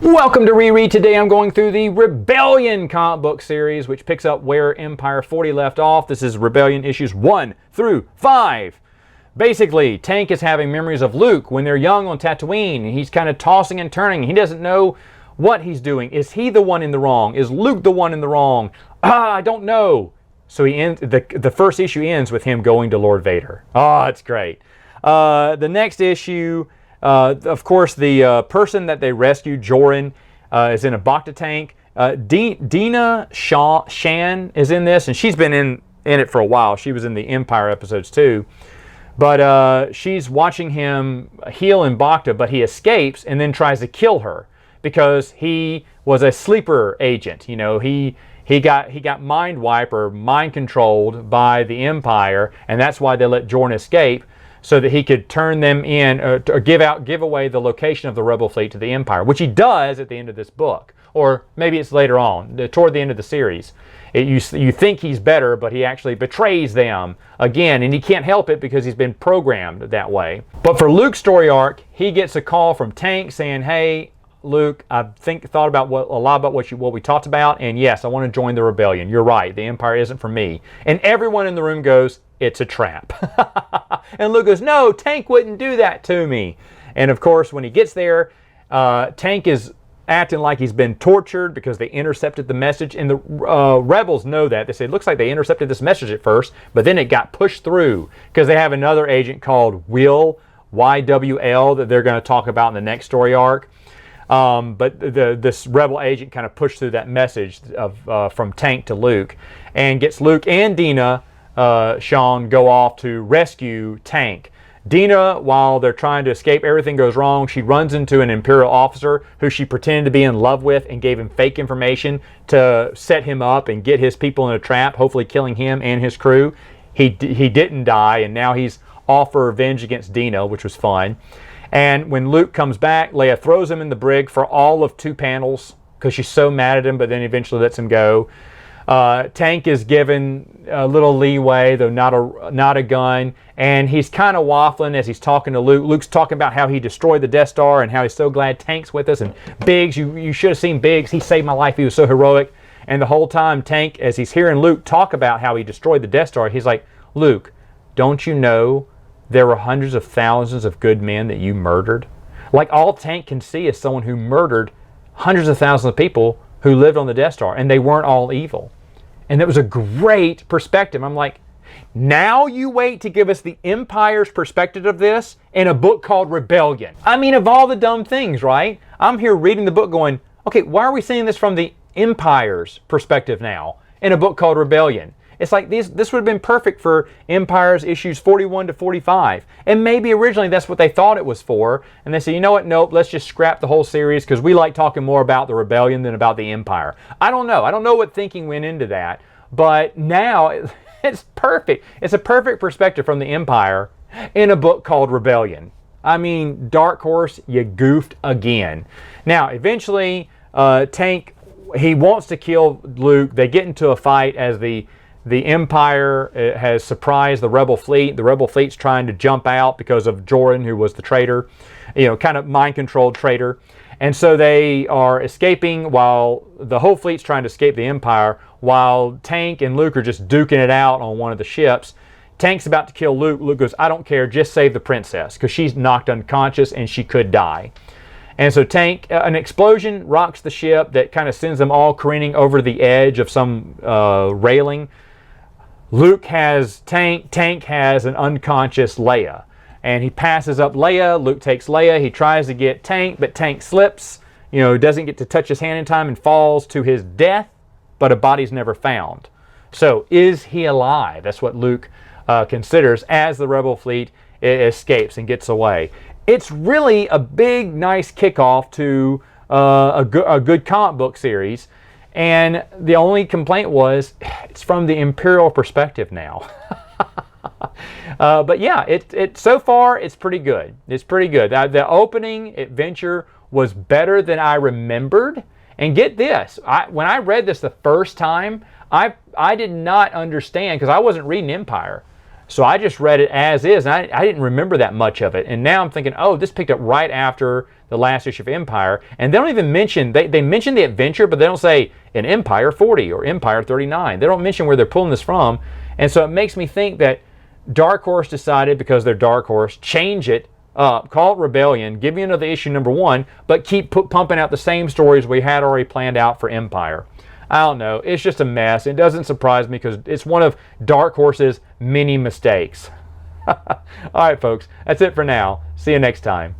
Welcome to Reread. Today I'm going through the Rebellion comic book series, which picks up where Empire 40 left off. This is Rebellion issues 1 through 5. Basically, Tank is having memories of Luke when they're young on Tatooine, and he's kind of tossing and turning. He doesn't know what he's doing. Is he the one in the wrong? Is Luke the one in the wrong? I don't know. So he ends. The first issue ends with him going to Lord Vader. It's great. The next issue, of course, the person that they rescued, Joran, is in a Bacta tank. Dina Shan is in this, and she's been in it for a while. She was in the Empire episodes too. But she's watching him heal in Bacta, but he escapes and then tries to kill her because he was a sleeper agent. You know, he got mind wiped or mind controlled by the Empire, and that's why they let Joran escape, so that he could turn them in or give away the location of the Rebel fleet to the Empire, which he does at the end of this book, or maybe it's later on, toward the end of the series. You think he's better, but he actually betrays them again, and he can't help it because he's been programmed that way. But for Luke's story arc, he gets a call from Tank saying, "Hey, Luke, I thought about a lot about what we talked about, and yes, I want to join the rebellion. You're right, the Empire isn't for me." And everyone in the room goes, "It's a trap." And Luke goes, "No, Tank wouldn't do that to me." And of course, when he gets there, Tank is acting like he's been tortured because they intercepted the message, and the rebels know that. They say, it looks like they intercepted this message at first, but then it got pushed through because they have another agent called Will, YWL, that they're going to talk about in the next story arc. But this rebel agent kind of pushed through that message from Tank to Luke, and gets Luke and Dina Shan go off to rescue Tank. Dina, while they're trying to escape, everything goes wrong. She runs into an Imperial officer who she pretended to be in love with and gave him fake information to set him up and get his people in a trap, hopefully killing him and his crew. He didn't die, and now he's off for revenge against Dina, which was fun. And when Luke comes back, Leia throws him in the brig for all of 2 panels because she's so mad at him, but then eventually lets him go. Tank is given a little leeway, though not a gun, and he's kind of waffling as he's talking to Luke. Luke's talking about how he destroyed the Death Star and how he's so glad Tank's with us. And Biggs, you should have seen Biggs. He saved my life. He was so heroic. And the whole time, Tank, as he's hearing Luke talk about how he destroyed the Death Star, he's like, "Luke, don't you know there were hundreds of thousands of good men that you murdered?" Like, all Tank can see is someone who murdered hundreds of thousands of people who lived on the Death Star, and they weren't all evil. And that was a great perspective. I'm like, now you wait to give us the Empire's perspective of this in a book called Rebellion. I mean, of all the dumb things, right? I'm here reading the book going, okay, why are we seeing this from the Empire's perspective now in a book called Rebellion? It's like this would have been perfect for Empire's issues 41 to 45. And maybe originally that's what they thought it was for. And they said, you know what, nope, let's just scrap the whole series because we like talking more about the Rebellion than about the Empire. I don't know. I don't know what thinking went into that. But now it's perfect. It's a perfect perspective from the Empire in a book called Rebellion. I mean, Dark Horse, you goofed again. Now, eventually, Tank, he wants to kill Luke. They get into a fight as the Empire has surprised the Rebel fleet. The Rebel fleet's trying to jump out because of Joran, who was the traitor, kind of mind-controlled traitor. And so they are escaping while the whole fleet's trying to escape the Empire, while Tank and Luke are just duking it out on one of the ships. Tank's about to kill Luke. Luke goes, "I don't care, just save the princess," because she's knocked unconscious and she could die. And so Tank, an explosion rocks the ship that kind of sends them all careening over the edge of some railing. Luke has Tank has an unconscious Leia. And he passes up Leia. Luke takes Leia. He tries to get Tank, but Tank slips, doesn't get to touch his hand in time and falls to his death, but a body's never found. So is he alive? That's what Luke considers as the Rebel fleet escapes and gets away. It's really a big, nice kickoff to a good comic book series. And the only complaint was it's from the Imperial perspective now. But yeah, so far it's pretty good. It's pretty good. The opening adventure was better than I remembered. And get this, when I read this the first time, I did not understand because I wasn't reading Empire. So I just read it as is, and I didn't remember that much of it. And now I'm thinking, oh, this picked up right after the last issue of Empire, and they don't even mention, they mention the adventure, but they don't say in Empire 40 or Empire 39. They don't mention where they're pulling this from, and so it makes me think that Dark Horse decided, because they're Dark Horse, change it up, call it Rebellion, give me another issue number 1, but keep pumping out the same stories we had already planned out for Empire. I don't know. It's just a mess. It doesn't surprise me because it's one of Dark Horse's many mistakes. All right, folks. That's it for now. See you next time.